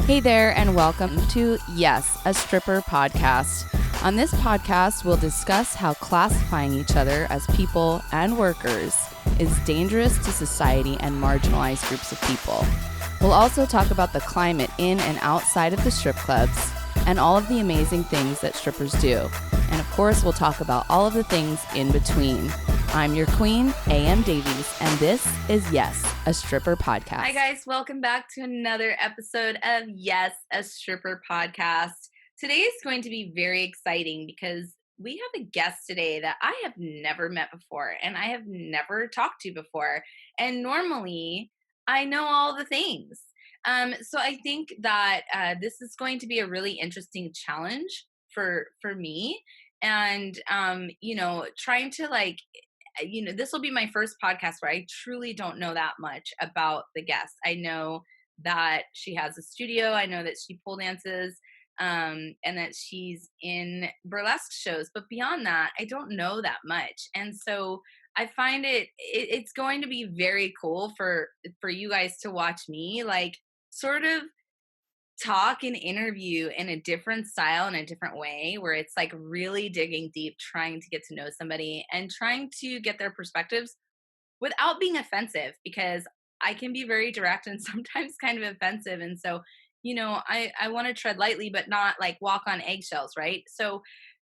Hey there, and welcome to YAS, a stripper podcast. On this podcast, we'll discuss how classifying each other as people and workers is dangerous to society and marginalized groups of people. We'll also talk about the climate in and outside of the strip clubs and all of the amazing things that strippers do. And of course, we'll talk about all of the things in between. I'm your queen, AM Davies, and this is YAS, a stripper podcast. Hi guys, welcome back to another episode of YAS, a stripper podcast. Today is going to be very exciting because we have a guest today that I have never met before and I have never talked to before. And normally I know all the things. So I think that this is going to be a really interesting challenge for me. And, trying to this will be my first podcast where I truly don't know that much about the guest. I know that she has a studio. I know that she pole dances and that she's in burlesque shows. But beyond that, I don't know that much. And so I find it's going to be very cool for you guys to watch me sort of talk and interview in a different style, in a different way, where it's like really digging deep, trying to get to know somebody and trying to get their perspectives without being offensive, because I can be very direct and sometimes kind of offensive. And so, I want to tread lightly, but not like walk on eggshells, right? So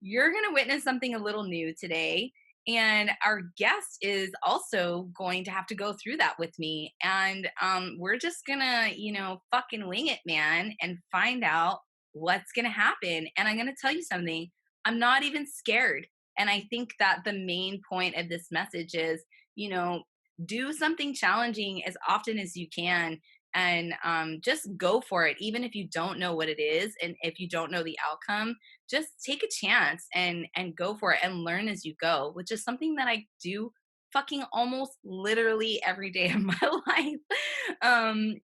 you're going to witness something a little new today. And our guest is also going to have to go through that with me. And we're just going to, fucking wing it, man, and find out what's going to happen. And I'm going to tell you something. I'm not even scared. And I think that the main point of this message is, do something challenging as often as you can. And just go for it, even if you don't know what it is. And if you don't know the outcome, just take a chance and go for it and learn as you go, which is something that I do fucking almost literally every day of my life.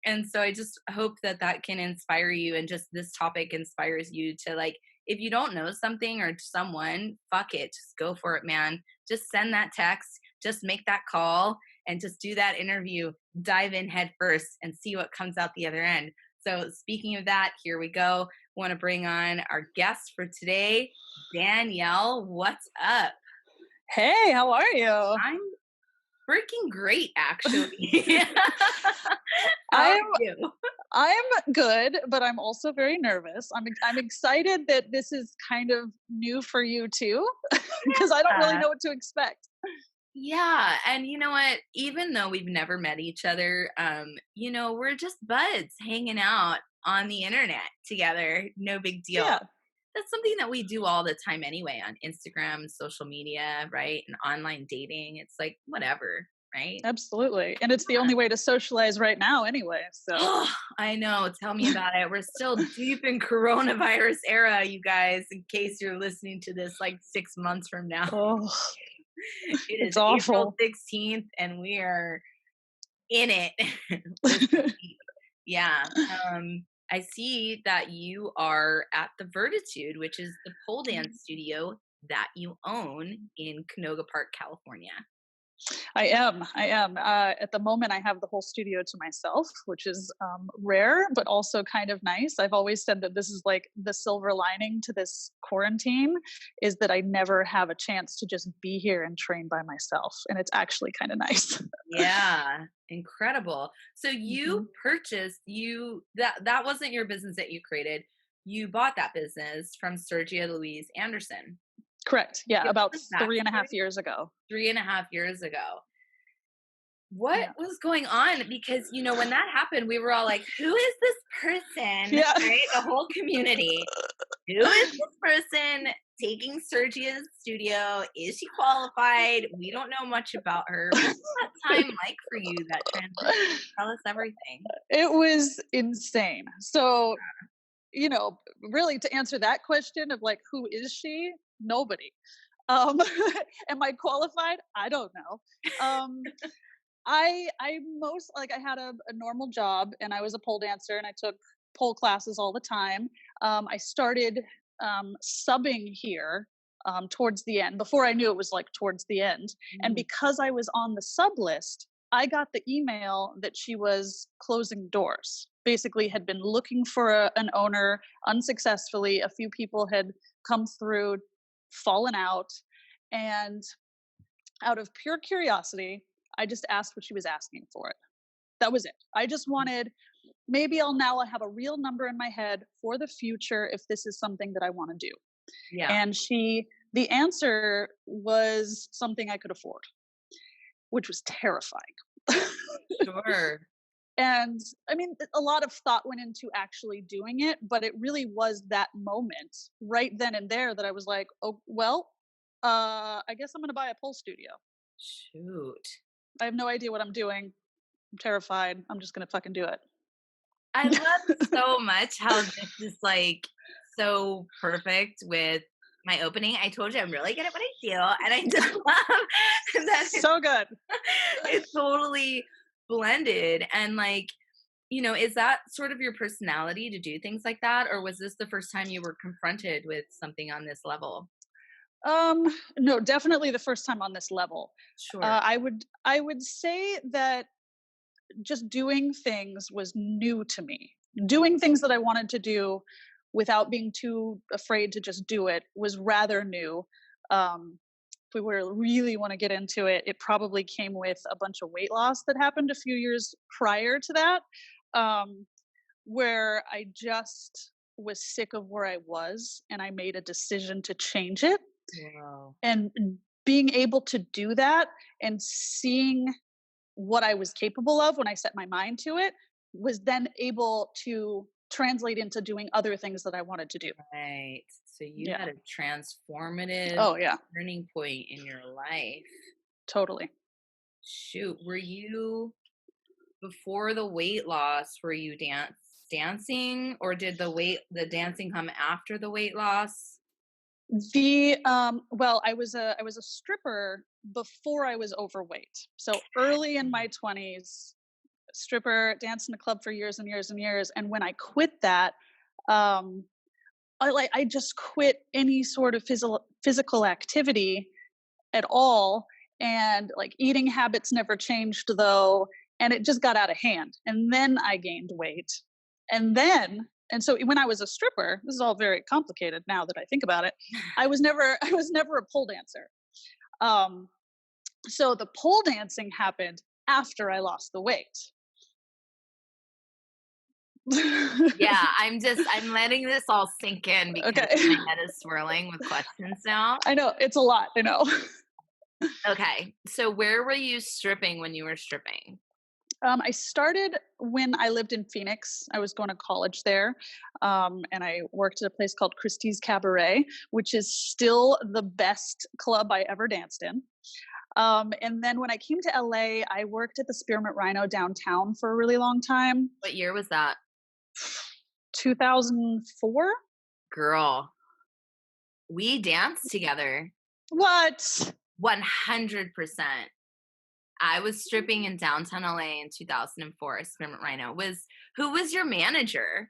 And so I just hope that can inspire you, and just this topic inspires you to, like, if you don't know something or someone, fuck it, just go for it, man. Just send that text, just make that call, and just do that interview, dive in head first and see what comes out the other end. So speaking of that, here we go. Want to bring on our guest for today, Danielle. What's up? Hey, how are you? I'm freaking great, actually. How are you? I'm good, but I'm also very nervous. I'm excited that this is kind of new for you too, because I don't really know what to expect. Yeah, and you know what? Even though we've never met each other, we're just buds hanging out on the internet together. No big deal. Yeah. That's something that we do all the time anyway, on Instagram, social media, right? And online dating. It's like, whatever, right? Absolutely. And it's the only way to socialize right now anyway. So I know. Tell me about it. We're still deep in coronavirus era, you guys, in case you're listening to this like 6 months from now. Oh, It is awful. April 16th and we are in it. Yeah. I see that you are at the Vertitude, which is the pole dance studio that you own in Canoga Park, California. I am. At the moment, I have the whole studio to myself, which is rare, but also kind of nice. I've always said that this is like the silver lining to this quarantine, is that I never have a chance to just be here and train by myself. And it's actually kind of nice. Yeah, incredible. So you purchased that wasn't your business that you created. You bought that business from Sergia Louise Anderson. Correct. Yeah, about 3.5 years ago. 3.5 years ago. What was going on? Because, when that happened, we were all like, who is this person? Yeah. Right? The whole community. Who is this person taking Sergia's studio? Is she qualified? We don't know much about her. What was that time like for you, that transition? Tell us everything. It was insane. So, really, to answer that question of like, who is she? Nobody. Am I qualified? I don't know. I had a normal job, and I was a pole dancer, and I took pole classes all the time. I started subbing here towards the end, before I knew it was like towards the end. And because I was on the sub list, I got the email that she was closing doors. basically had been looking for an owner unsuccessfully. A few people had come through, fallen out, and out of pure curiosity, I just asked what she was asking for it. That was it. I just wanted, maybe I'll have a real number in my head for the future if this is something that I want to do. Yeah. And the answer was something I could afford, which was terrifying. Sure. And I mean, a lot of thought went into actually doing it, but it really was that moment right then and there that I was like, oh, well, I guess I'm going to buy a pole studio. Shoot. I have no idea what I'm doing. I'm terrified. I'm just going to fucking do it. I love so much how this is like so perfect with my opening. I told you I'm really good at what I do, and I just love that So good. it's totally blended. And like, is that sort of your personality to do things like that, or was this the first time you were confronted with something on this level? No, definitely the first time on this level. Sure. I would say that just doing things was new to me. Doing things that I wanted to do without being too afraid to just do it was rather new. If we were really want to get into it, it probably came with a bunch of weight loss that happened a few years prior to that, where I just was sick of where I was and I made a decision to change it. Wow. And being able to do that and seeing what I was capable of when I set my mind to it was then able to translate into doing other things that I wanted to do. Right. So you Yeah. had a transformative Oh yeah, turning point in your life. totally. Shoot, were you before the weight loss? Were you dancing, or did the dancing come after the weight loss? Well, I was a stripper before I was overweight. So early in my 20s, stripper, danced in the club for years and years and years. And when I quit that, um, I just quit any sort of physical activity at all, and like eating habits never changed though, and it just got out of hand. And then I gained weight, and so when I was a stripper, this is all very complicated now that I think about it. I was never a pole dancer. Um, so the pole dancing happened after I lost the weight. Yeah, I'm letting this all sink in because Okay. my head is swirling with questions now. I know it's a lot. I know. Okay, so where were you stripping when you were stripping? I started when I lived in Phoenix. I was going to college there, and I worked at a place called Christie's Cabaret, which is still the best club I ever danced in. And then when I came to LA, I worked at the Spearmint Rhino downtown for a really long time. What year was that? 2004? Girl, we danced together. What? 100%. I was stripping in downtown LA in 2004. Spearmint Rhino. Who was your manager?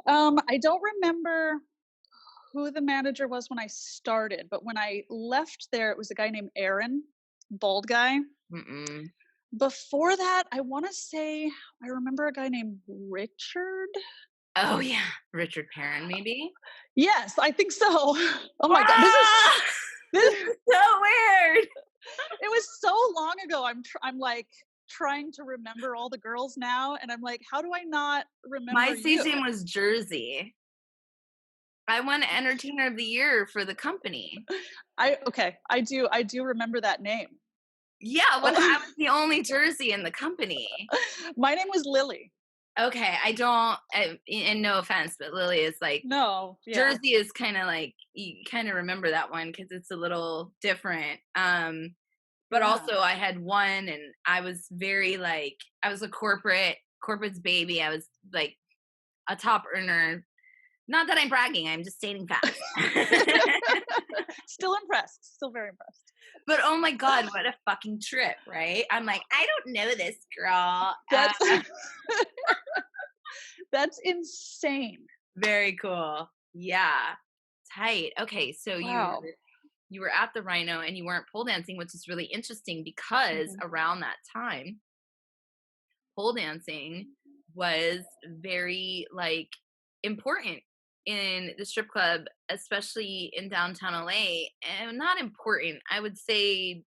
I don't remember who the manager was when I started, but when I left there, it was a guy named Aaron, bald guy. Mm-mm. Before that, I want to say I remember a guy named Richard. Oh yeah, Richard Perrin, maybe. Yes, I think so. Oh my god, this is so weird. It was so long ago. I'm like trying to remember all the girls now, and I'm like, how do I not remember? My stage name was Jersey. I won Entertainer of the Year for the company. I do remember that name. Yeah, when I was the only Jersey in the company. My name was Lily. Okay, and no offense, but Lily is like, no, yeah. Jersey is kind of like, you kind of remember that one because it's a little different. But also I had one, and I was very like, I was a corporate's baby. I was like a top earner. Not that I'm bragging, I'm just stating facts. Still impressed. Still very impressed. But oh my God, what a fucking trip, right? I'm like, I don't know this girl. That's insane. Very cool. Yeah. Tight. Okay, so wow. you were at the Rhino and you weren't pole dancing, which is really interesting because around that time, pole dancing was very like important in the strip club, especially in downtown LA. And not important, I would say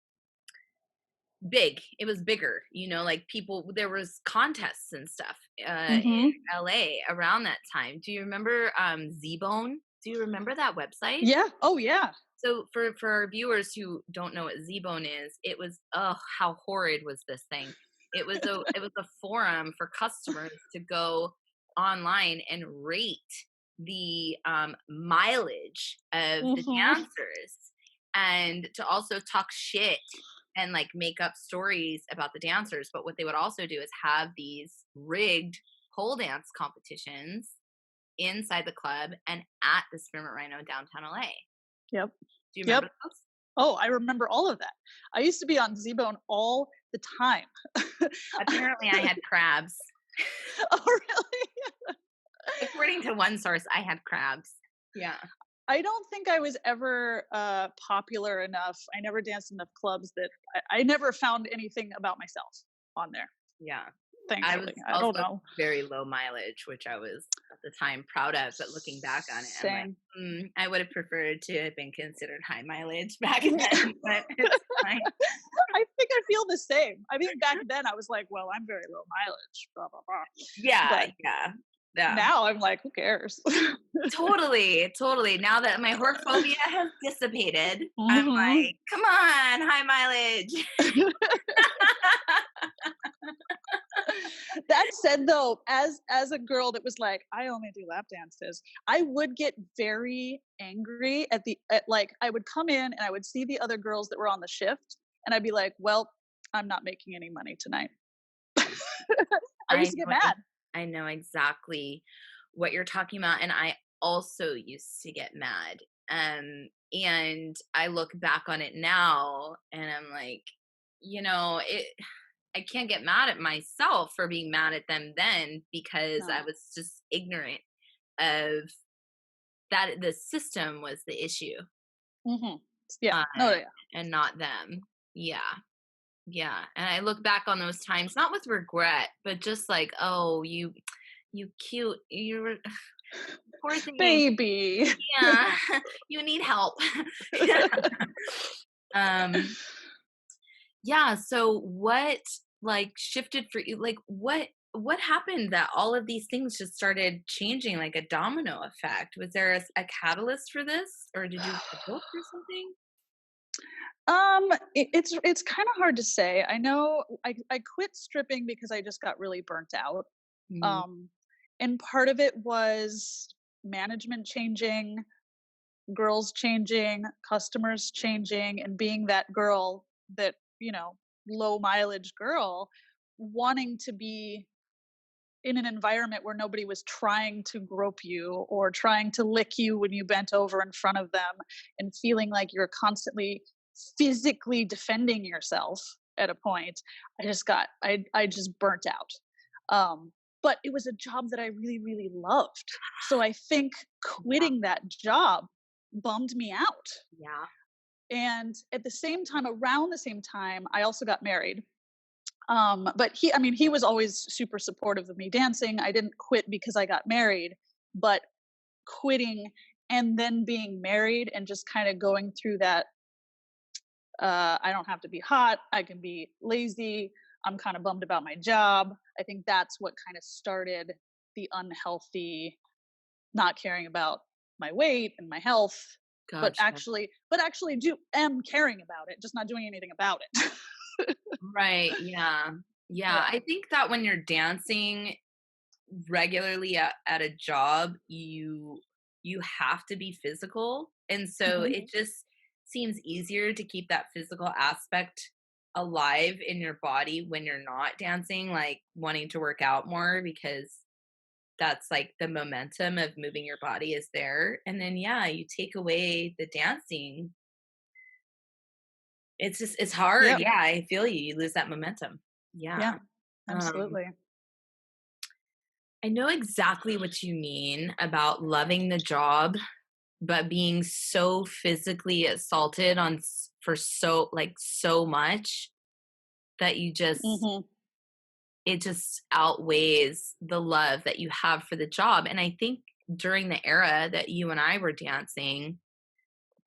big. It was bigger, like people, there was contests and stuff Mm-hmm. in LA around that time. Do you remember Z-Bone? Do you remember that website? Yeah. Oh, yeah. So for our viewers who don't know what Z-Bone is, it was, oh, how horrid was this thing? It was a forum for customers to go online and rate the mileage of the Mm-hmm. dancers, and to also talk shit and like make up stories about the dancers. But what they would also do is have these rigged pole dance competitions inside the club and at the Spearmint Rhino downtown LA. Yep. Do you remember Yep. those? Oh, I remember all of that. I used to be on Z-Bone all the time. Apparently I had crabs. Oh, really? According to one source, I had crabs. Yeah. I don't think I was ever popular enough. I never danced enough clubs that I never found anything about myself on there. Yeah. Thankfully, I was don't also know. very low mileage, which I was at the time proud of. But looking back on it, Same. I'm like, I would have preferred to have been considered high mileage back then. But it's fine. I think I feel the same. I mean, back then I was like, well, I'm very low mileage, blah, blah, blah. Yeah, But yeah. now I'm like, who cares? Totally. Now that my whorephobia has dissipated, I'm Mm-hmm. like, come on, high mileage. That said, though, as a girl that was like, I only do lap dances, I would get very angry at like, I would come in and I would see the other girls that were on the shift, and I'd be like, well, I'm not making any money tonight. I used to get mad. I know exactly what you're talking about, and I also used to get mad. And I look back on it now, and I'm like, I can't get mad at myself for being mad at them then, because No. I was just ignorant of that the system was the issue. Mm-hmm. Yeah. No, yeah. And not them. Yeah. And I look back on those times not with regret, but just like, oh, you cute, you were poor thing, baby. Yeah. You need help. Yeah, so what like shifted for you? Like what happened that all of these things just started changing, like a domino effect? Was there a catalyst for this, or did you read a book or something? It's kind of hard to say. I know I quit stripping because I just got really burnt out. Mhm. And part of it was management changing, girls changing, customers changing, and being that girl that, low mileage girl, wanting to be in an environment where nobody was trying to grope you or trying to lick you when you bent over in front of them, and feeling like you're constantly physically defending yourself at a point. I just burnt out. But it was a job that I really, really loved. So I think quitting that job bummed me out. Yeah. And at the same time, around the same time, I also got married. But he was always super supportive of me dancing. I didn't quit because I got married, but quitting and then being married and just kind of going through that, I don't have to be hot, I can be lazy, I'm kind of bummed about my job. I think that's what kind of started the unhealthy, not caring about my weight and my health, but Gotcha. actually am caring about it, just not doing anything about it. Right. Yeah. Yeah. I think that when you're dancing regularly at a job, you have to be physical. And so Mhm. it just seems easier to keep that physical aspect alive in your body when you're not dancing, like wanting to work out more, because that's like the momentum of moving your body is there. And then yeah, you take away the dancing. It's hard. Yep. Yeah, I feel you. You lose that momentum. Yeah. Yeah. Um Absolutely. I know exactly what you mean about loving the job, but being so physically assaulted for so much that you just Mhm. it just outweighs the love that you have for the job. And I think during the era that you and I were dancing,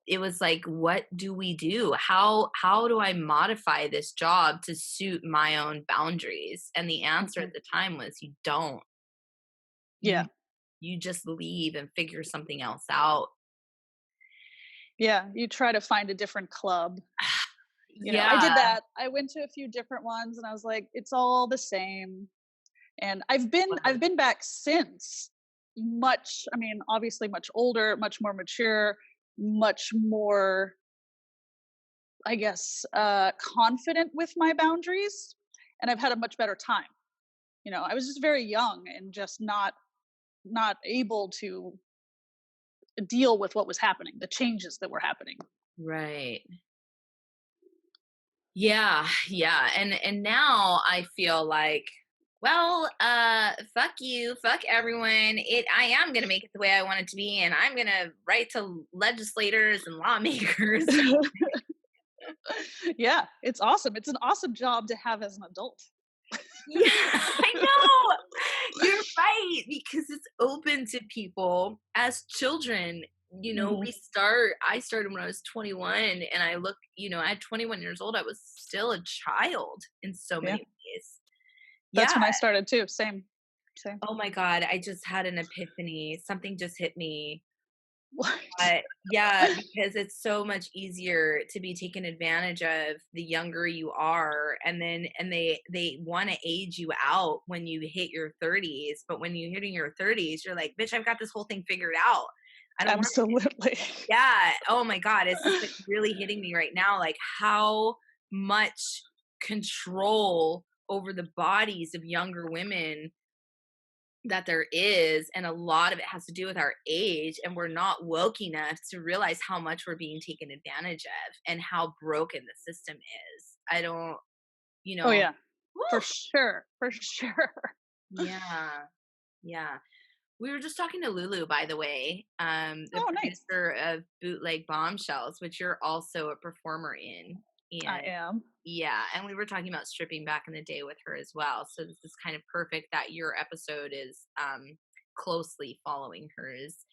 it was like, what do we do? How do I modify this job to suit my own boundaries? And the answer at the time was, you don't. Yeah. You just leave and figure something else out. Yeah. You try to find a different club. Yeah. I did that. I went to a few different ones and I was like, it's all the same. And I've been back since, obviously much older, much more mature, much more, I guess, confident with my boundaries. And I've had a much better time. I was just very young and just not able to deal with what was happening, the changes that were happening. Right. Yeah, yeah. And now I feel like, well, fuck you, fuck everyone. I am gonna make it the way I want it to be, and I'm gonna write to legislators and lawmakers. Yeah, it's awesome. It's an awesome job to have as an adult. Yeah, I know. You're right, because it's open to people as children. I started when I was 21, and I look, at 21 years old, I was still a child in so many ways. That's Yeah. when I started too. Same. Oh my God, I just had an epiphany. Something just hit me. What? But yeah, because it's so much easier to be taken advantage of the younger you are, and they want to age you out when you hit your 30s. But when you're hitting your 30s, you're like, bitch, I've got this whole thing figured out. I don't Absolutely. Yeah. Oh my God, it's just like really hitting me right now, like how much control over the bodies of younger women that there is, and a lot of it has to do with our age, and we're not woke enough to realize how much we're being taken advantage of and how broken the system is. I don't, Oh yeah, for woof. sure. Yeah, yeah. We were just talking to Lulu, by the way, the Nice. producer of Bootleg Bombshells, which you're also a performer in. I And am. yeah, and we were talking about stripping back in the day with her as well. So this is kind of perfect that your episode is closely following hers.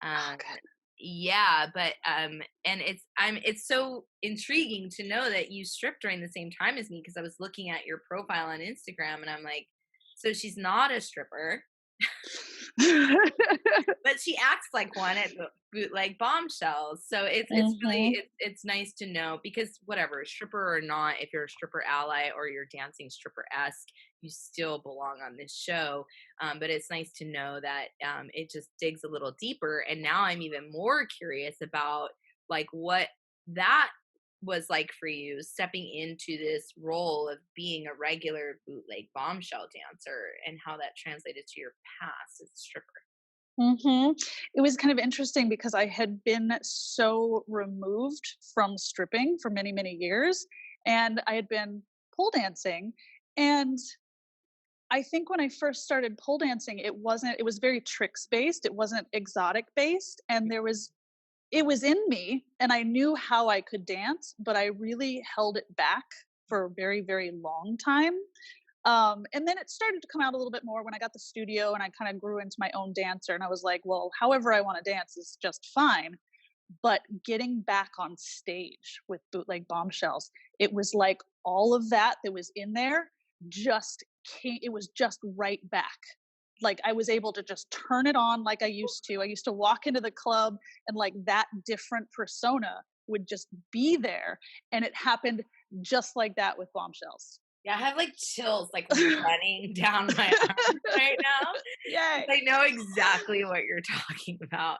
Good. Yeah, but and it's so intriguing to know that you stripped during the same time as me, because I was looking at your profile on Instagram and I'm like, so she's not a stripper. But she acts like one at Bootleg Bombshells. So it's really it's nice to know, because whatever, stripper or not, if you're a stripper ally or you're dancing stripper-esque, you still belong on this show. But it's nice to know that it just digs a little deeper. And now I'm even more curious about like what that was like for you, stepping into this role of being a regular Bootleg Bombshell dancer, and how that translated to your past as a stripper. It was kind of interesting because I had been so removed from stripping for many, many years, and I had been pole dancing. And I think when I first started pole dancing, it was very tricks based. It wasn't exotic based. And it was in me and I knew how I could dance, but I really held it back for a very, very long time. And then it started to come out a little bit more when I got the studio and I kind of grew into my own dancer. And I was like, well, however I want to dance is just fine. But getting back on stage with Bootleg Bombshells, it was like all of that was in there just came, it was just right back. Like I was able to just turn it on like I used to. I used to walk into the club and like that different persona would just be there. And it happened just like that with Bombshells. Yeah, I have like chills like running down my arm right now. Yay. I know exactly what you're talking about.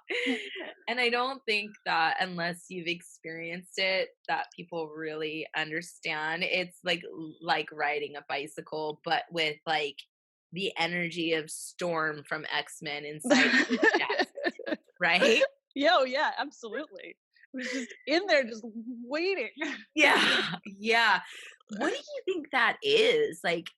And I don't think that unless you've experienced it, that people really understand. It's like riding a bicycle, but with like the energy of Storm from X-Men inside your chest, right? Oh yeah, absolutely. It was just in there just waiting. Yeah. Yeah. What do you think that is? Like,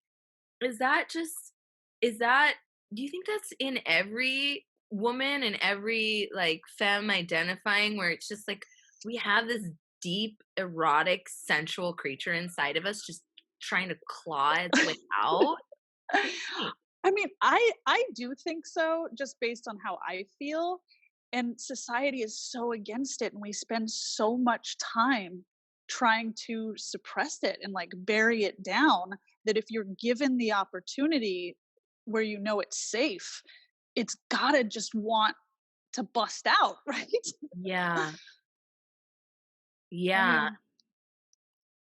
is that do you think that's in every woman and every like femme identifying, where it's just like we have this deep, erotic, sensual creature inside of us just trying to claw its way out? I mean, I do think so, just based on how I feel. And society is so against it, and we spend so much time trying to suppress it and like bury it down, that if you're given the opportunity where you know it's safe, it's gotta just want to bust out, right? Yeah. I Yeah. mean,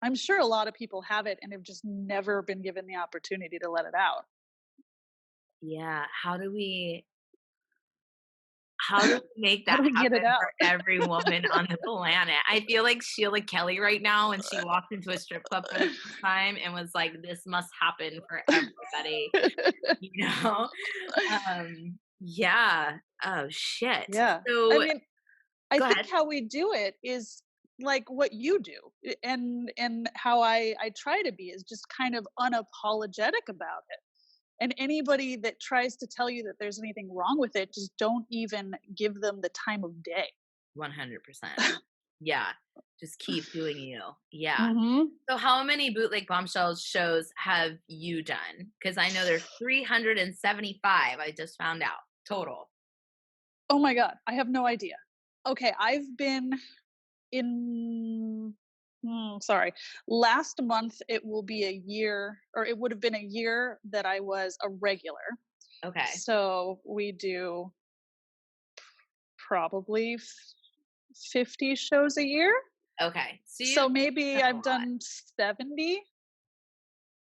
I'm sure a lot of people have it and have just never been given the opportunity to let it out. Yeah. How do we make How that do we get it happen out? for every woman on the planet? I feel like Sheila Kelly right now when she walked into a strip club for the first time and was like, "This must happen for everybody," you know? Yeah. Oh, shit. Yeah. I So mean, I go think ahead. how we do it is like what you do, and how I try to be is just kind of unapologetic about it. And anybody that tries to tell you that there's anything wrong with it, just don't even give them the time of day. 100%. Yeah. Just keep doing you. Yeah. Hmm. So how many bootleg bombshells shows have you done? Because I know there's 375. I just found out total. Oh my god, I have no idea. Okay, I've been in sorry. Last month it will be a year, or it would have been a year that I was a regular. Okay. So we do probably 50 shows a year. Okay. So you've So maybe done a I've lot. done 70.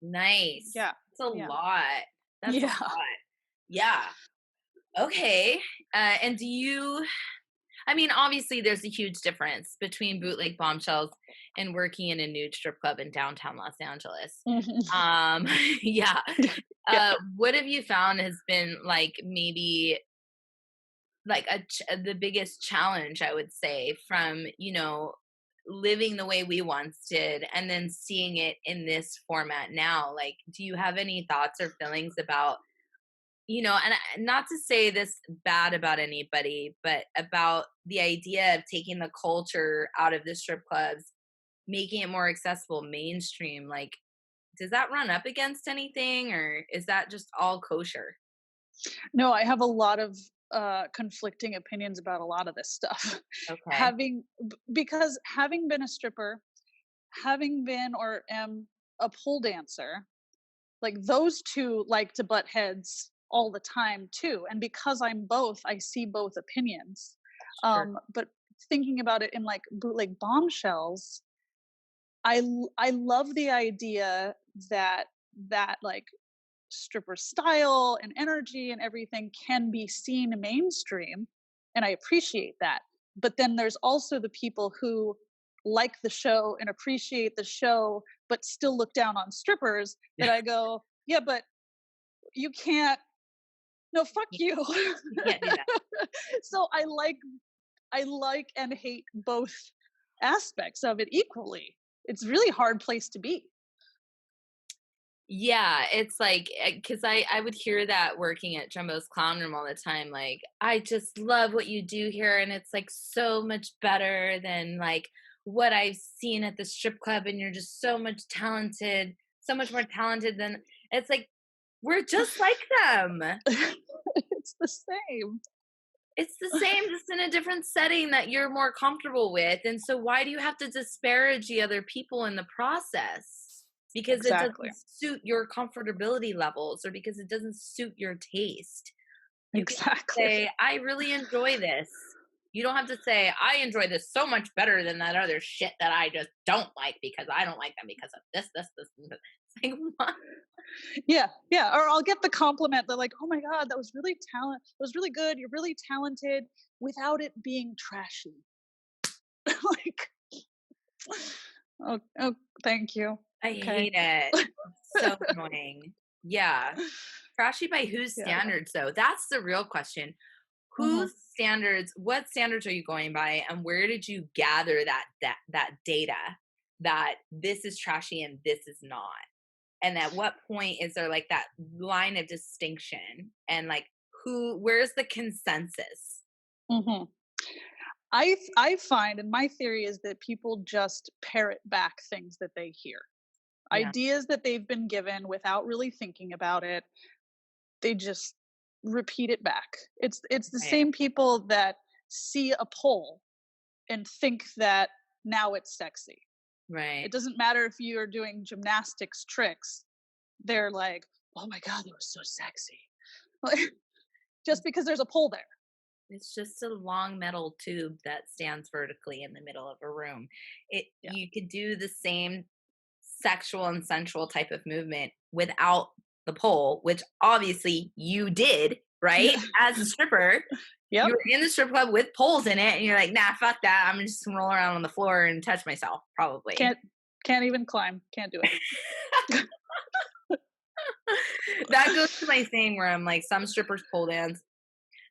Nice. Yeah. That's a Yeah. lot. That's a Yeah. lot. Yeah. Okay. And do you, I mean, obviously there's a huge difference between bootleg bombshells and working in a nude strip club in downtown Los Angeles. Mhm. Um, yeah. Yeah. What have you found has been like maybe like the biggest challenge, I would say, from, living the way we once did and then seeing it in this format now? Like, do you have any thoughts or feelings about, and not to say this bad about anybody, but about the idea of taking the culture out of the strip clubs, making it more accessible, mainstream? Like, does that run up against anything, or is that just all kosher? No, I have a lot of conflicting opinions about a lot of this stuff. Okay. Because having been a stripper, having been or am a pole dancer, like those two like to butt heads all the time too. And because I'm both, I see both opinions. Sure. But thinking about it in like bootleg bombshells, I love the idea that like stripper style and energy and everything can be seen mainstream, and I appreciate that. But then there's also the people who like the show and appreciate the show but still look down on strippers, that I go, yeah, but you can't, no, fuck you. You can't do that. So I like and hate both aspects of it equally. It's really hard place to be. Yeah, it's like, because I would hear that working at Jumbo's Clown Room all the time. Like, I just love what you do here, and it's like so much better than like what I've seen at the strip club, and you're just so much talented, so much more talented than. It's like we're just like them. It's the same. It's the same, just in a different setting that you're more comfortable with. And so why do you have to disparage the other people in the process? Because it Exactly. doesn't suit your comfortability levels or because it doesn't suit your taste. You can Exactly. say, I really enjoy this. You don't have to say, I enjoy this so much better than that other shit that I just don't like because I don't like them because of this, and this. It's like, what? Yeah, yeah. Or I'll get the compliment that like, "Oh my god, that was really talent. It was really good. You're really talented," without it being trashy. Like, oh, thank you. I Okay. hate it. It's so annoying. Yeah. Trashy by whose Yeah. standards though? That's the real question. Hmm. Whose standards, what standards are you going by, and where did you gather that data that this is trashy and this is not? And at what point is there like that line of distinction, and like where's the consensus? Hmm. I find, and my theory is that people just parrot back things that they hear. Ideas that they've been given without really thinking about it, they just repeat it back. It's the same people that see a pole and think that now it's sexy. Right. It doesn't matter if you're doing gymnastics tricks. They're like, oh my God, that was so sexy. Just because there's a pole there. It's just a long metal tube that stands vertically in the middle of a room. You could do the same sexual and sensual type of movement without the pole, which obviously you did, right? As a stripper. Yep. You were in the strip club with poles in it, and you're like, nah, fuck that. I'm just gonna roll around on the floor and touch myself, probably. Can't even climb. Can't do it. That goes to my saying where I'm like, some strippers pole dance.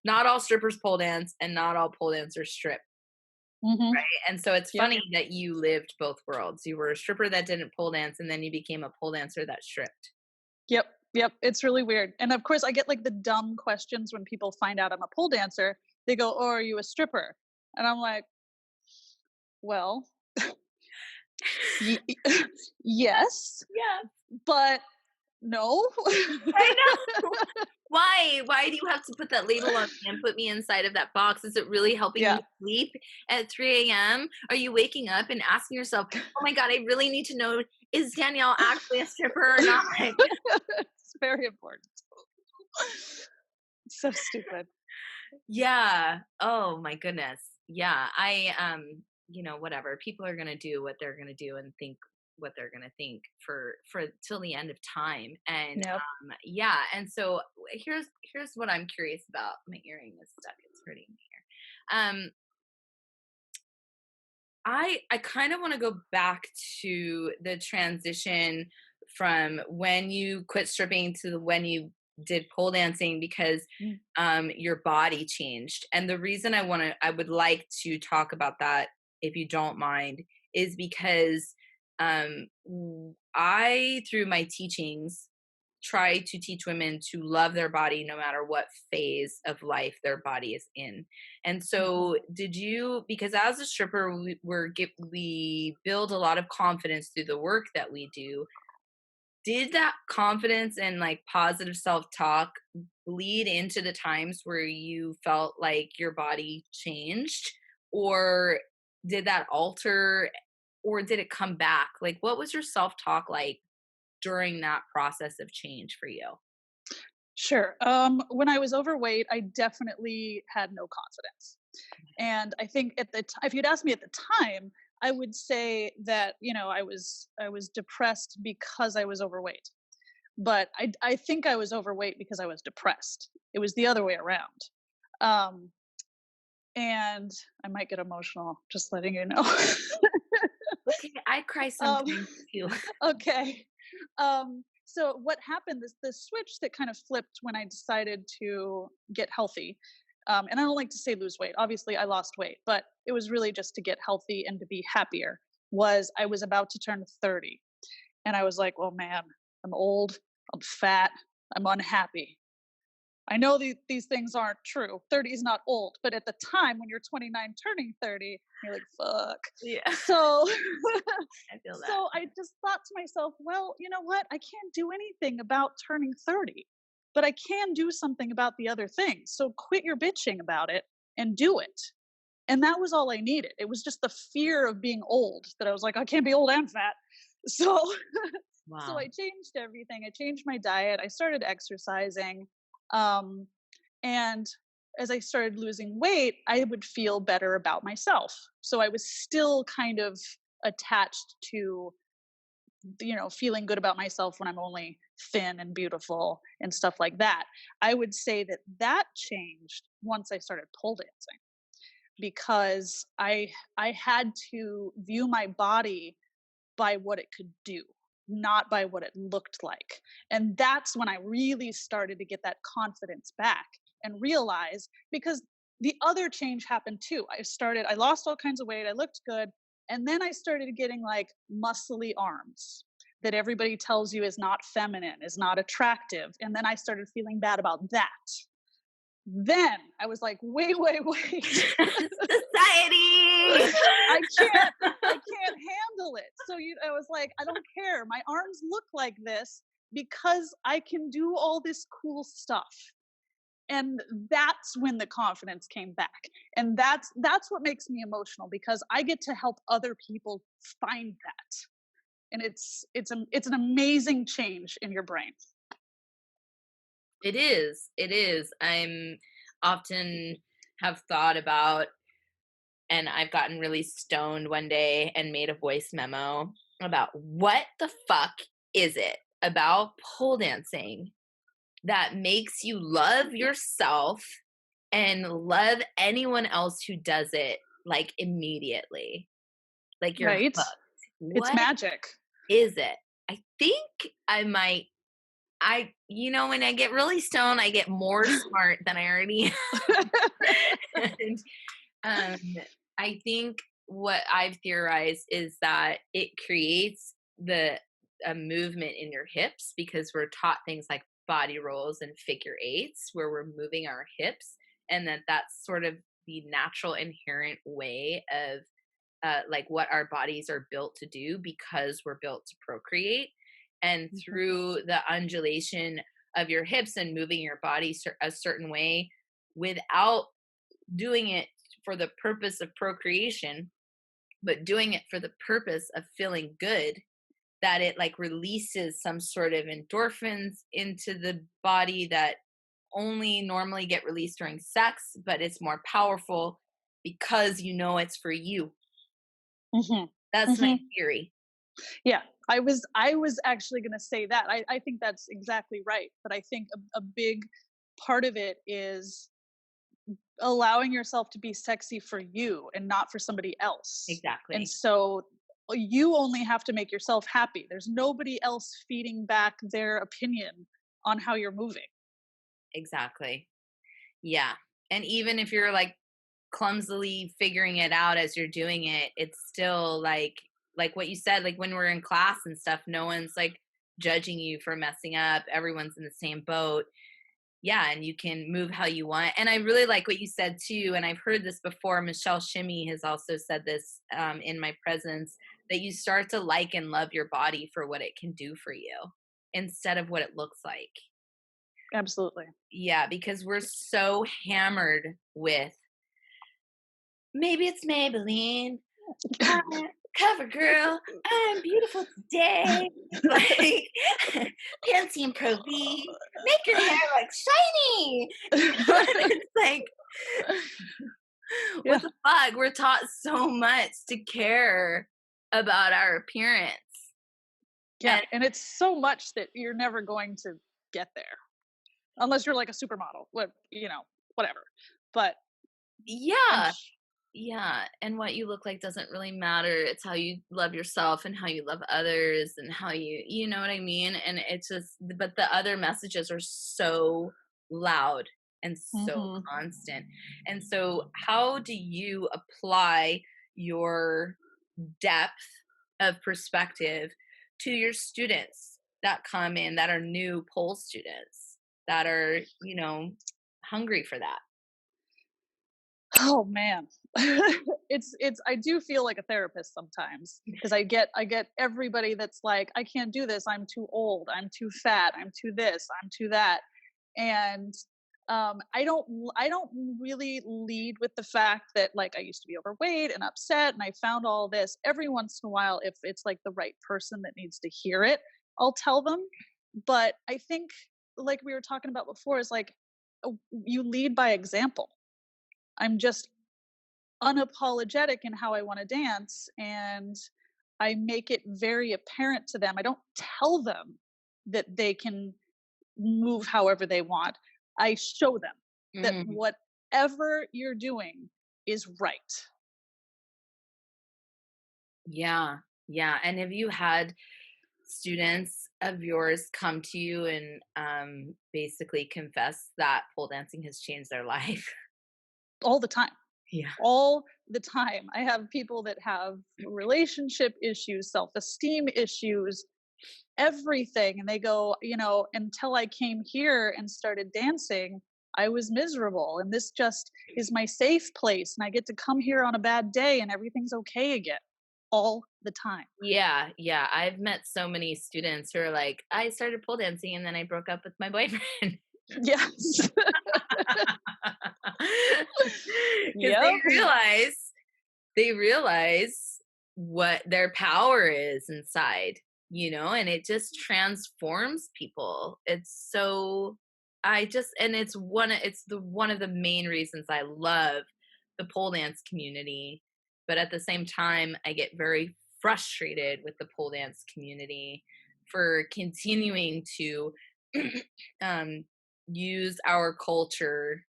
Not all strippers pole dance, and not all pole dancers strip. Mm-hmm. Right? And so it's funny that you lived both worlds. You were a stripper that didn't pole dance, and then you became a pole dancer that stripped. Yep. It's really weird. And of course, I get like the dumb questions when people find out I'm a pole dancer. They go, oh, are you a stripper? And I'm like, well, yes. Yeah. But no. I know. Why do you have to put that label on me and put me inside of that box? Is it really helping you sleep at 3 a.m.? Are you waking up and asking yourself, oh my God, I really need to know, is Danielle actually a stripper or not? It's very important. It's so stupid. Yeah. Oh my goodness. Yeah. Whatever. People are gonna do what they're gonna do and think what they're gonna think for till the end of time. And and so here's what I'm curious about. My earring is stuck, it's hurting me here. I kind of want to go back to the transition from when you quit stripping to when you did pole dancing, because your body changed. And the reason I would like to talk about that, if you don't mind, is because I, through my teachings, try to teach women to love their body no matter what phase of life their body is in. And so did you, because as a stripper, we build a lot of confidence through the work that we do. Did that confidence and like positive self-talk bleed into the times where you felt like your body changed, or did that alter, or did it come back? Like, what was your self-talk like during that process of change for you? Sure. When I was overweight, I definitely had no confidence. And I think if you'd asked me at the time, I would say that, I was depressed because I was overweight. But I think I was overweight because I was depressed. It was the other way around. And I might get emotional, just letting you know. Okay, I cry sometimes too. Okay. So what happened is the switch that kind of flipped when I decided to get healthy. And I don't like to say lose weight. Obviously, I lost weight, but it was really just to get healthy and to be happier. Was I was about to turn 30. And I was like, well, man, I'm old, I'm fat, I'm unhappy. I know these things aren't true. 30 is not old, but at the time when you're 29 turning 30, you're like, fuck. Yeah. So I feel that. So I just thought to myself, well, you know what? I can't do anything about turning 30, but I can do something about the other things. So quit your bitching about it and do it. And that was all I needed. It was just the fear of being old that I was like, I can't be old and fat. So, So I changed everything. I changed my diet. I started exercising. And as I started losing weight, I would feel better about myself. So I was still kind of attached to, feeling good about myself when I'm only thin and beautiful and stuff like that. I would say that changed once I started pole dancing, because I had to view my body by what it could do, not by what it looked like. And that's when I really started to get that confidence back and realize, because the other change happened too. I lost all kinds of weight. I looked good. And then I started getting like muscly arms that everybody tells you is not feminine, is not attractive. And then I started feeling bad about that. Then I was like, wait. Society! I can't can't handle it. So I was like, I don't care. My arms look like this because I can do all this cool stuff. And that's when the confidence came back. And that's what makes me emotional, because I get to help other people find that. And it's an amazing change in your brain. It is. I'm often have thought about, and I've gotten really stoned one day and made a voice memo about what the fuck is it about pole dancing that makes you love yourself and love anyone else who does it, like, immediately. Like, you're Right? hooked. It's What magic. is it? I think when I get really stoned, I get more smart than I already am. And I think what I've theorized is that it creates a movement in your hips, because we're taught things like body rolls and figure eights where we're moving our hips, and that's sort of the natural inherent way of like what our bodies are built to do, because we're built to procreate. And through the undulation of your hips and moving your body a certain way without doing it for the purpose of procreation, but doing it for the purpose of feeling good, that it like releases some sort of endorphins into the body that only normally get released during sex, but it's more powerful because it's for you. That's my theory. Yeah, I was actually going to say that. I think that's exactly right. But I think a big part of it is allowing yourself to be sexy for you and not for somebody else. Exactly. And so you only have to make yourself happy. There's nobody else feeding back their opinion on how you're moving. Exactly. Yeah. And even if you're like clumsily figuring it out as you're doing it, it's still like what you said, like when we're in class and stuff, no one's like judging you for messing up. Everyone's in the same boat. Yeah, and you can move how you want. And I really like what you said too, and I've heard this before. Michelle Shimmy has also said this in my presence, that you start to like and love your body for what it can do for you instead of what it looks like. Absolutely. Yeah, because we're so hammered with, maybe it's Maybelline, cover girl, I'm beautiful today, like Pantene Pro V, make your hair like shiny. It's like, what the fuck? We're taught so much to care about our appearance. Yeah, and it's so much that you're never going to get there unless you're like a supermodel, whatever. But yeah, and what you look like doesn't really matter. It's how you love yourself and how you love others and how you know what I mean. And it's just, but the other messages are so loud and so constant. And so how do you apply your depth of perspective to your students that come in, that are new pole students, that are hungry for that? Oh man. it's I do feel like a therapist sometimes, because I get everybody that's like, I can't do this, I'm too old, I'm too fat, I'm too this, I'm too that. And I don't really lead with the fact that like I used to be overweight and upset and I found all this. Every once in a while, if it's like the right person that needs to hear it, I'll tell them. But I think, like we were talking about before, is like you lead by example. I'm just unapologetic in how I want to dance, and I make it very apparent to them. I don't tell them that they can move however they want. I show them that whatever you're doing is right. Yeah. And have you had students of yours come to you and basically confess that pole dancing has changed their life? All the time. Yeah. All the time. I have people that have relationship issues, self-esteem issues, everything. And they go, until I came here and started dancing, I was miserable. And this just is my safe place. And I get to come here on a bad day and everything's okay again. all the time. Yeah, yeah. I've met so many students who are like, I started pole dancing and then I broke up with my boyfriend. Yes. Because Yep. they realize what their power is inside, and it just transforms people. It's so and it's one of the main reasons I love the pole dance community. But at the same time, I get very frustrated with the pole dance community for continuing to um, use our culture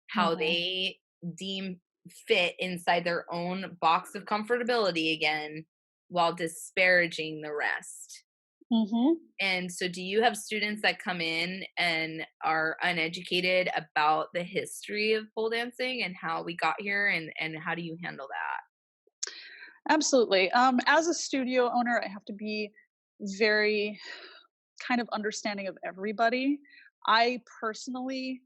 how Hmm. they deem fit inside their own box of comfortability again while disparaging the rest. Hmm. And so, do you have students that come in and are uneducated about the history of pole dancing and how we got here, and how do you handle that? Absolutely. As a studio owner, I have to be very kind of understanding of everybody. I personally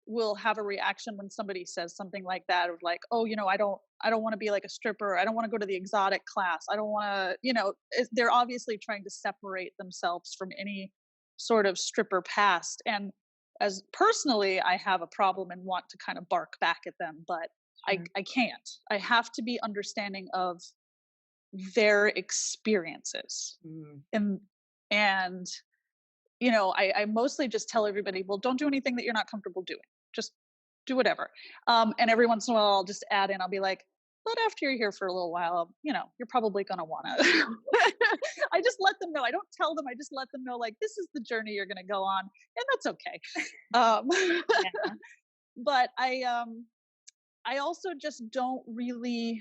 will have a reaction when somebody says something like that, of like, oh, I don't want to be like a stripper, I don't want to go to the exotic class, I don't want to, they're obviously trying to separate themselves from any sort of stripper past. And as personally, I have a problem and want to kind of bark back at them, but Sure. I can't. I have to be understanding of their experiences. Mm. And I mostly just tell everybody, well, don't do anything that you're not comfortable doing. Just do whatever. And every once in a while, I'll just add in, I'll be like, but after you're here for a little while, you're probably going to want to. I just let them know. I don't tell them. I just let them know, like, this is the journey you're going to go on. And that's okay. Yeah. But I also just don't really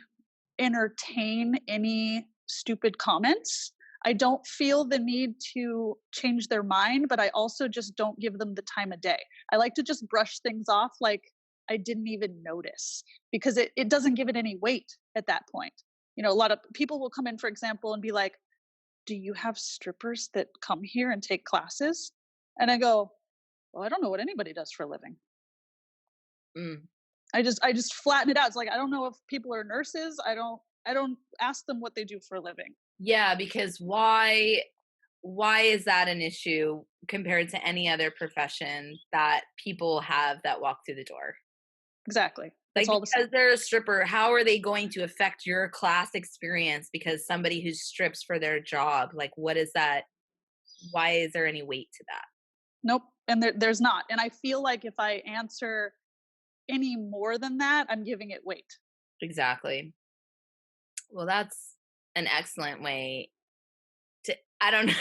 entertain any stupid comments. I don't feel the need to change their mind, but I also just don't give them the time of day. I like to just brush things off like I didn't even notice, because it doesn't give it any weight at that point. A lot of people will come in, for example, and be like, do you have strippers that come here and take classes? And I go, well, I don't know what anybody does for a living. Mm. I just flatten it out. It's like, I don't know if people are nurses. I don't ask them what they do for a living. Yeah, because why is that an issue compared to any other profession that people have that walk through the door? Exactly. Like, It's all the because same. they're a stripper, how are they going to affect your class experience because somebody who strips for their job? Like, what is that? Why is there any weight to that? Nope. And there's not. And I feel like if I answer any more than that, I'm giving it weight. Exactly. Well, that's an excellent way to, I don't know.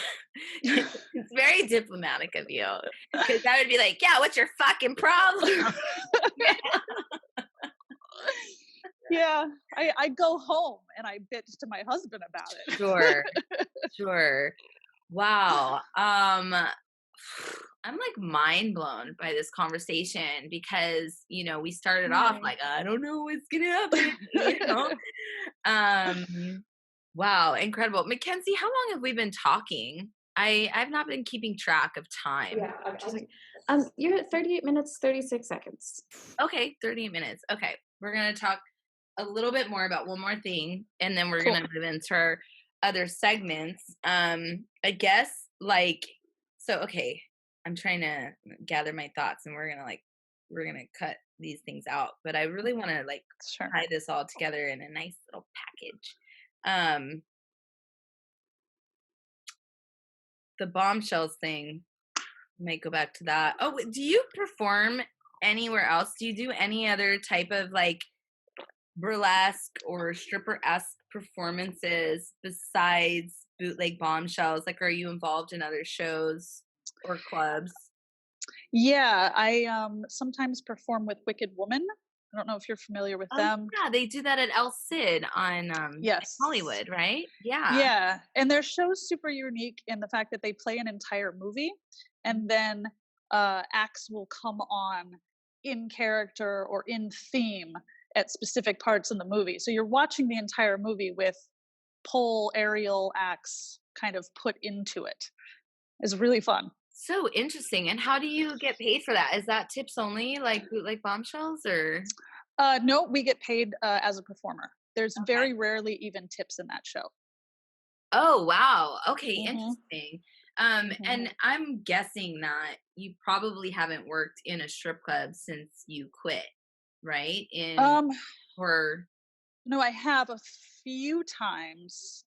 It's very diplomatic of you, because I would be like, yeah, what's your fucking problem? Yeah. I go home and I bitch to my husband about it. Sure. Sure. Wow. I'm like mind blown by this conversation because, we started off Right. like, I don't know what's gonna happen. Wow, incredible. Mackenzie, how long have we been talking? I've not been keeping track of time. Yeah, you're at 38 minutes, 36 seconds. Okay, 38 minutes. Okay. We're gonna talk a little bit more about one more thing, and then we're Cool. gonna move into our other segments. I guess okay, I'm trying to gather my thoughts, and we're gonna cut these things out, but I really want to Sure. tie this all together in a nice little package. The bombshells thing, might go back to that. Oh, do you perform anywhere else? Do you do any other type of burlesque or stripper-esque performances besides bootleg bombshells? Like, are you involved in other shows or clubs? Yeah. I sometimes perform with Wicked Woman. I don't know if you're familiar with them. Yeah, they do that at El Cid on Yes. Hollywood, right? Yeah. Yeah. And their show's super unique in the fact that they play an entire movie, and then acts will come on in character or in theme at specific parts in the movie. So you're watching the entire movie with pole aerial acts kind of put into it. It's really fun. So interesting. And how do you get paid for that? Is that tips only, like bootleg bombshells, or? No, we get paid as a performer. There's very rarely even tips in that show. Oh, wow. Okay, Mm-hmm. interesting. And I'm guessing that you probably haven't worked in a strip club since you quit, right? Or No, I have a few times.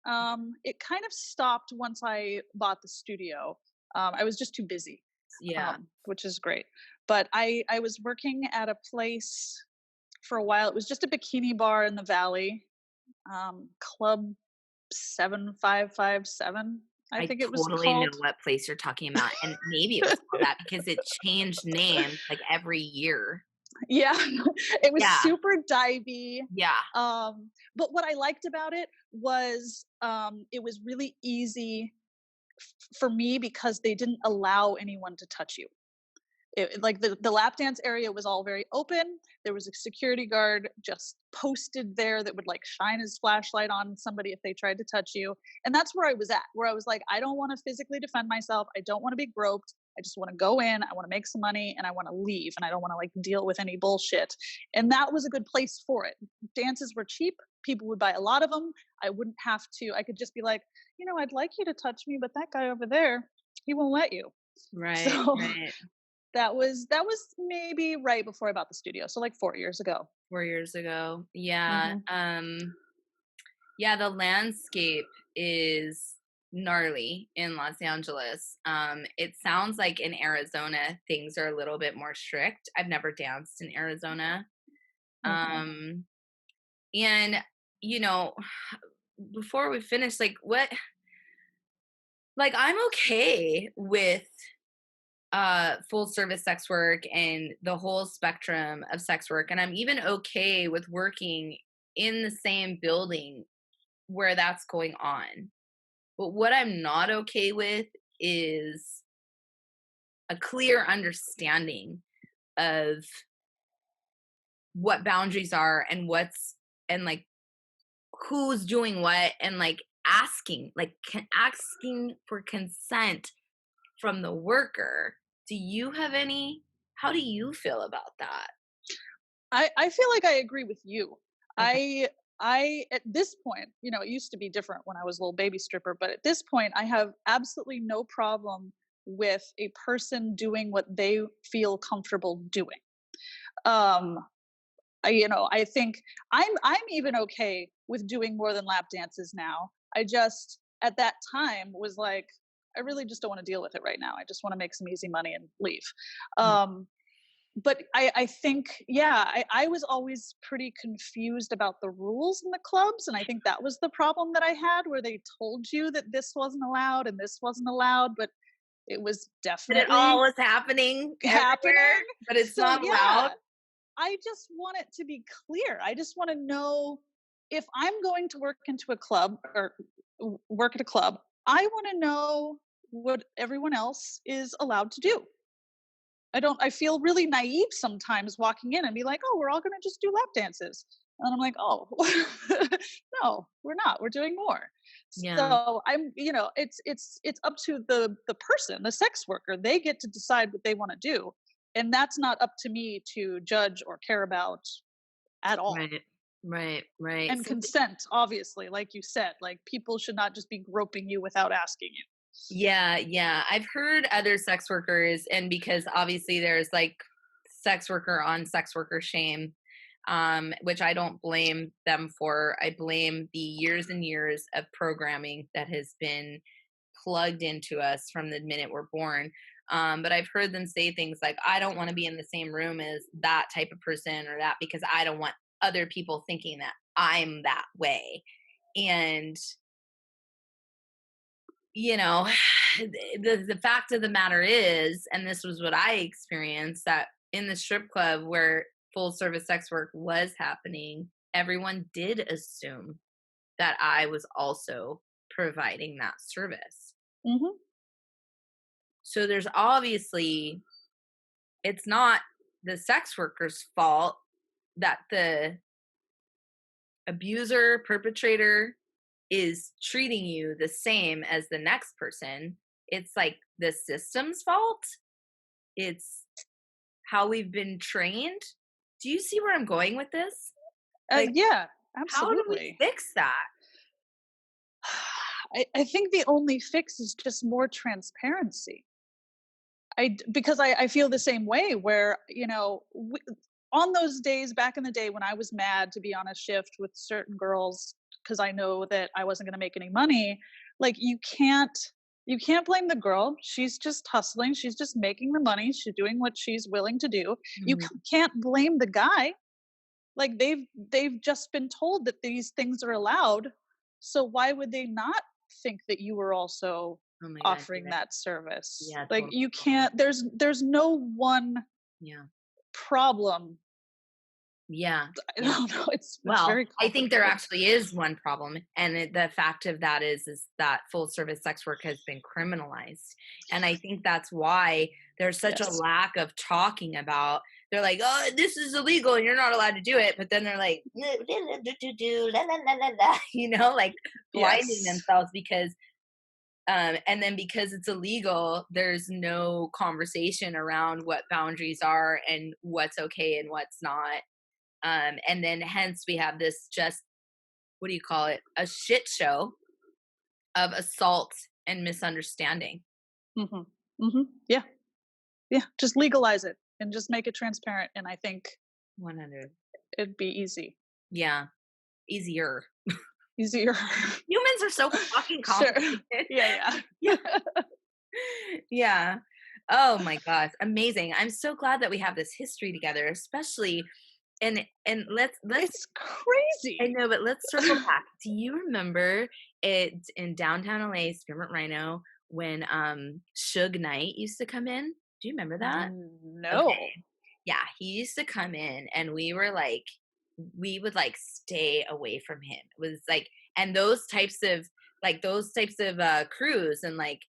It kind of stopped once I bought the studio. I was just too busy, yeah. which is great. But I was working at a place for a while. It was just a bikini bar in the Valley, Club 7557. I think it was totally know called. what place you're talking about. And maybe it was called that because it changed names like every year. Yeah, it was Yeah. super divey. Yeah. But what I liked about it was it was really easy for me because they didn't allow anyone to touch you. Like the lap dance area was all very open. There was a security guard just posted there that would like shine his flashlight on somebody if they tried to touch you. And that's where I was at, where I was like, I don't want to physically defend myself. I don't want to be groped. I just want to go in. I want to make some money and I want to leave. And I don't want to like deal with any bullshit. And that was a good place for it. Dances were cheap. People would buy a lot of them. I wouldn't have to. I could just be like, I'd like you to touch me, but that guy over there, he won't let you. Right. So, right. That was maybe right before I bought the studio, so like 4 years ago. 4 years ago. Yeah. Yeah, the landscape is gnarly in Los Angeles. It sounds like in Arizona things are a little bit more strict. I've never danced in Arizona. And before we finish, I'm okay with full service sex work and the whole spectrum of sex work. And I'm even okay with working in the same building where that's going on. But what I'm not okay with is a clear understanding of what boundaries are and who's doing what and asking for consent from the worker. How do you feel about that? I feel like I agree with you. Okay. I at this point, it used to be different when I was a little baby stripper, but at this point I have absolutely no problem with a person doing what they feel comfortable doing. I think I'm even okay with doing more than lap dances now. I just at that time was like, I really just don't want to deal with it right now. I just want to make some easy money and leave. But I think, I was always pretty confused about the rules in the clubs. And I think that was the problem that I had, where they told you that this wasn't allowed and this wasn't allowed, but it was definitely it all was happening, but it's not allowed. I just want it to be clear. I just want to know, if I'm going to work into a club or work at a club, I want to know what everyone else is allowed to do. I feel really naive sometimes walking in and be like, oh, we're all going to just do lap dances. And I'm like, oh, no, we're not. We're doing more. Yeah. So it's up to the person, the sex worker. They get to decide what they want to do. And that's not up to me to judge or care about at all. Right. And consent, obviously, like you said, like people should not just be groping you without asking you. Yeah. I've heard other sex workers, and because obviously there's sex worker on sex worker shame, which I don't blame them for. I blame the years and years of programming that has been plugged into us from the minute we're born. But I've heard them say things like, I don't want to be in the same room as that type of person or that, because I don't want other people thinking that I'm that way. And the fact of the matter is, and this was what I experienced, that in the strip club where full service sex work was happening, everyone did assume that I was also providing that service. Mm-hmm. So there's obviously, it's not the sex worker's fault that the abuser, perpetrator is treating you the same as the next person. It's the system's fault. It's how we've been trained. Do you see where I'm going with this? Yeah. How do we Absolutely. fix that? I think the only fix is just more transparency. Because I feel the same way where, on those days back in the day when I was mad to be on a shift with certain girls because I know that I wasn't going to make any money, like you can't blame the girl. She's just hustling. She's just making the money. She's doing what she's willing to do. You Mhm. can't blame the guy. Like they've just been told that these things are allowed. So why would they not think that you were also Oh my God, you're offering right. that service? Yeah, Like totally. you can't there's no one Yeah. problem. Yeah. I Yeah. don't know. It's Well, very I think there complicated. actually is one problem, and the fact of that is that full service sex work has been criminalized, and I think that's why there's such a Yes. lack of talking about. They're like, "Oh, this is illegal, and you're not allowed to do it," but then they're like, like blinding Yes. themselves because, and then because it's illegal, there's no conversation around what boundaries are and what's okay and what's not. And then hence we have this just, what do you call it, a shit show of assault and misunderstanding. Mhm. Mhm. Yeah. Yeah. Just legalize it and just make it transparent and I think 100. it'd be easy. Yeah, easier. Easier. Humans are so fucking Sure. complicated. Yeah, Yeah. Yeah. Oh my gosh, amazing. I'm so glad that we have this history together, especially, and let's It's crazy. I know, but let's circle back. Do you remember it in downtown LA, Spearmint Rhino, when Suge Knight used to come in? Do you remember that? Okay. No. Yeah, he used to come in and we would like stay away from him. It was like, and those types of crews and like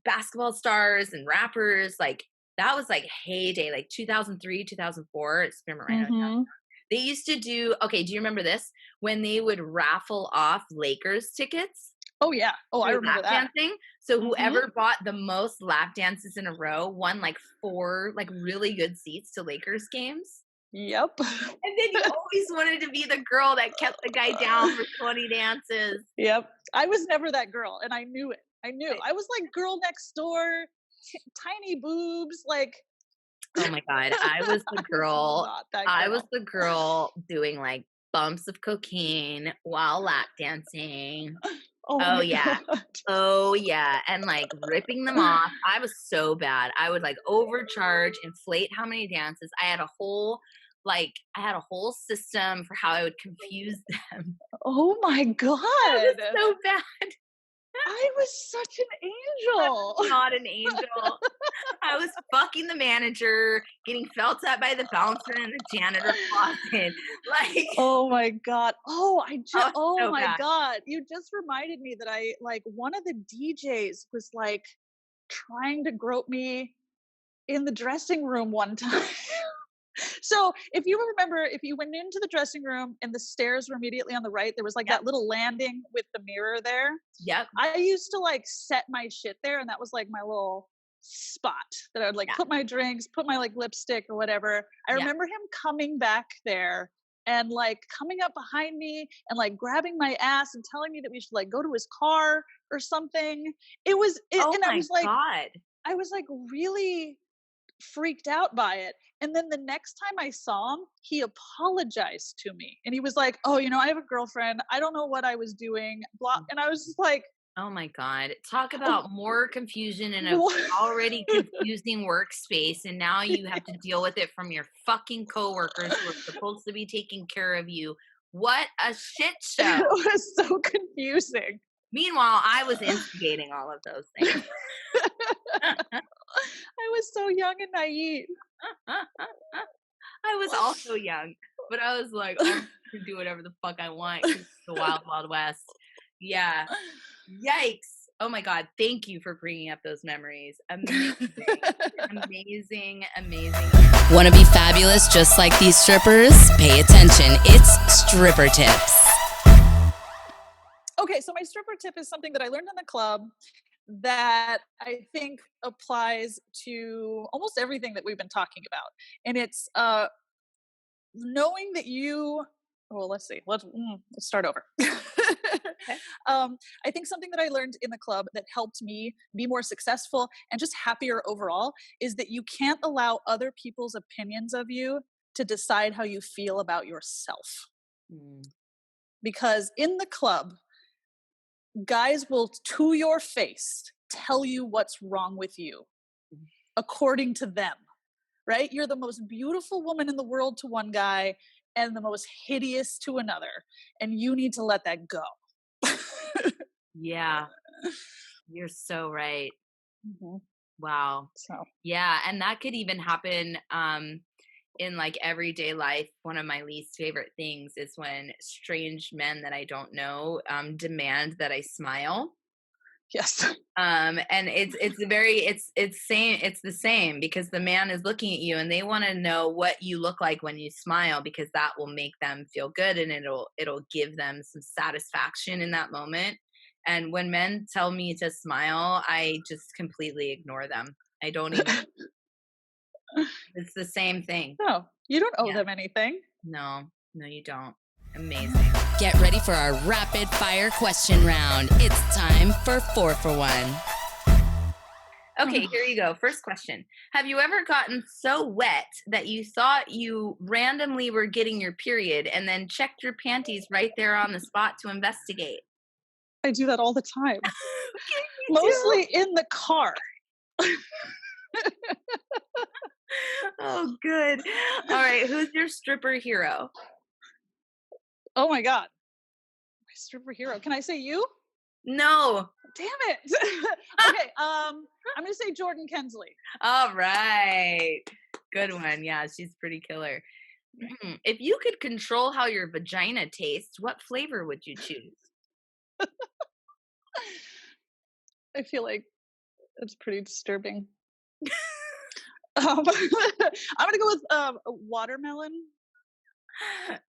basketball stars and rappers, like that was like heyday, like 2003, 2004 at Spearmint Rhino. Mhm. They used to do, okay, do you remember this? When they would raffle off Lakers tickets Oh yeah. Oh, I through remember lap that. dancing. So Mhm. whoever bought the most lap dances in a row won like 4 like really good seats to Lakers games. Yep. And then you always wanted to be the girl that kept the guy down for 20 dances. Yep. I was never that girl and I knew it. I knew. I was like girl next door, tiny boobs, like Oh my God. I was the I was girl. not that I was girl. the girl doing like bumps of cocaine while lap dancing. Oh Oh my yeah. god. Oh yeah. And like ripping them off. I was so bad. I would like overcharge, inflate how many dances. I had a whole system for how I would confuse them. Oh my I was god. so bad. I was such an I angel. was not an angel. I was fucking the manager, getting felt at by the bouncer in the janitor closet. Like, Oh my god. I was Oh so my bad. god. You just reminded me that I like one of the DJs was like trying to grope me in the dressing room one time. So, if you went into the dressing room and the stairs were immediately on the right, there was like Yep. that little landing with the mirror there. Yep. I used to like set my shit there, and that was like my little spot that I would like Yeah. put my drinks, put my like lipstick or whatever. I Yeah. remember him coming back there and like coming up behind me and like grabbing my ass and telling me that we should like go to his car or something. Oh And my God. I was like really freaked out by it. And then the next time I saw him, he apologized to me. And he was like, "Oh, I have a girlfriend. I don't know what I was doing." Blah. And I was just like, Oh my God. Talk "Oh, about more confusion in a what?" already confusing workspace. And now you have to deal with it from your fucking coworkers who are supposed to be taking care of you. What a shit show. It was so confusing. Meanwhile, I was instigating all of those things. I was so young and naive. I was also young, but I was like, oh, I can do whatever the fuck I want 'cause it's the wild, wild west. Yeah. Yikes. Oh my God. Thank you for bringing up those memories. Amazing. Amazing. Amazing. Want to be fabulous just like these strippers? Pay attention. It's stripper tips. Okay, so my stripper tip is something that I learned in the club that I think applies to almost everything that we've been talking about. And it's knowing that you well, let's see. Let's start over. Okay. I think something that I learned in the club that helped me be more successful and just happier overall is that you can't allow other people's opinions of you to decide how you feel about yourself. Because in the club, guys will, to your face, tell you what's wrong with you according to them, right? You're the most beautiful woman in the world to one guy and the most hideous to another, and you need to let that go. Yeah, you're so right. Mm-hmm. Wow. So Yeah, and that could even happen in like everyday life. One of my least favorite things is when strange men that I don't know demand that I smile. yes. And it's the same because the man is looking at you and they want to know what you look like when you smile, because that will make them feel good and it'll give them some satisfaction in that moment. And when men tell me to smile, I just completely ignore them. I don't even it's the same thing. No, you don't owe them anything. No, you don't. Amazing. Get ready for our rapid fire question round. It's time for 4 for 1. Okay, here you go. First question. Have you ever gotten so wet that you thought you randomly were getting your period and then checked your panties right there on the spot to investigate? I do that all the time. Mostly in the car. Oh, good. All right, who's your stripper hero? Oh my God. My stripper hero. Can I say you? No. Damn it. Okay, I'm going to say Jordan Kensley. All right. Good one. Yeah, she's pretty killer. If you could control how your vagina tastes, what flavor would you choose? I feel like it's pretty disturbing. I'm going to go with watermelon.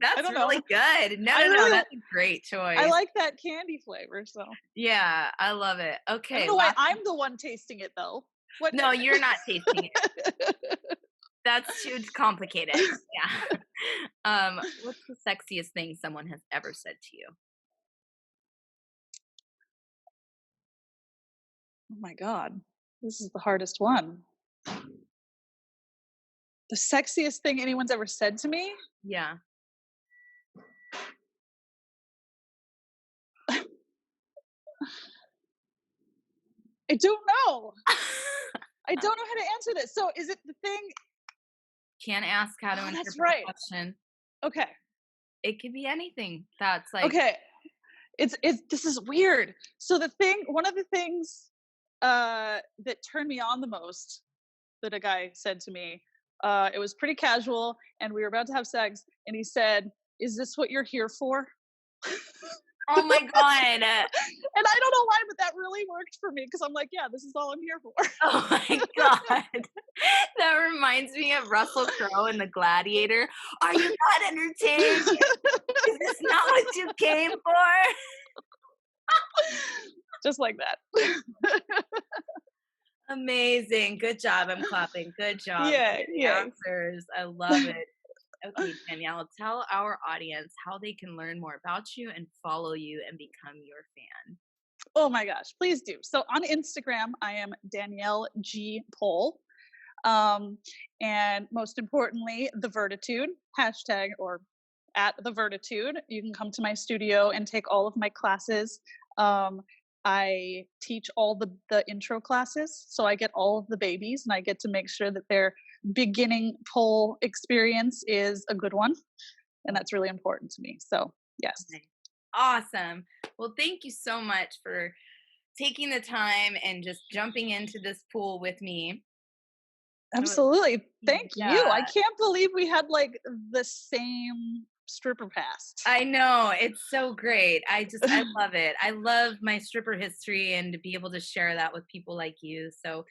That's really good. No, that's a great choice. I like that candy flavor, so. Yeah, I love it. Okay. I don't know why I'm the one tasting it, though. No, you're not tasting it. That's too complicated. Yeah. What's the sexiest thing someone has ever said to you? Oh my God. This is the hardest one. The sexiest thing anyone's ever said to me? Yeah. I don't know. I don't know how to answer this. So is it the thing? Can't ask how to interpret that's right. the question. Okay. It could be anything. That's like okay. It's this is weird. So one of the things that turned me on the most that a guy said to me, it was pretty casual and we were about to have sex and he said, "Is this what you're here for?" Oh my God. And I don't know why, but that really worked for me because I'm like, yeah, this is all I'm here for. Oh my God. That reminds me of Russell Crowe in The Gladiator. Are you not entertained? Is this not what you came for? Just like that. Amazing. Good job. I'm clapping. Good job. Yeah. Answers. I love it. Okay, Danielle, tell our audience how they can learn more about you and follow you and become your fan. Oh my gosh, please do. So on Instagram, I am Danielle G. Pohl. And most importantly, the Vertitude, hashtag or at the Vertitude. You can come to my studio and take all of my classes. I teach all the intro classes, so I get all of the babies and I get to make sure that their beginning pole experience is a good one. And that's really important to me. So yes. Awesome. Well, thank you so much for taking the time and just jumping into this pool with me. Absolutely. Thank you. I can't believe we had like the same stripper past. I know. It's so great. I love it. I love my stripper history and to be able to share that with people like you. So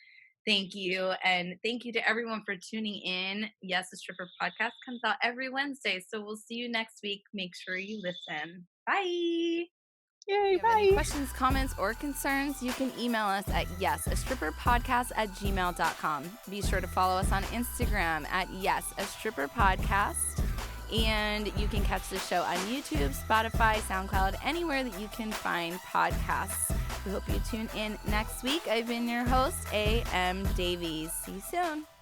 thank you. And thank you to everyone for tuning in. Yes, the Stripper Podcast comes out every Wednesday. So we'll see you next week. Make sure you listen. Bye. Yay, bye. Any questions, comments, or concerns, you can email us at yesastripperpodcast@gmail.com. Be sure to follow us on Instagram at yesastripperpodcast. And you can catch the show on YouTube, Spotify, SoundCloud, anywhere that you can find podcasts. We hope you tune in next week. I've been your host, AM Davies. See you soon.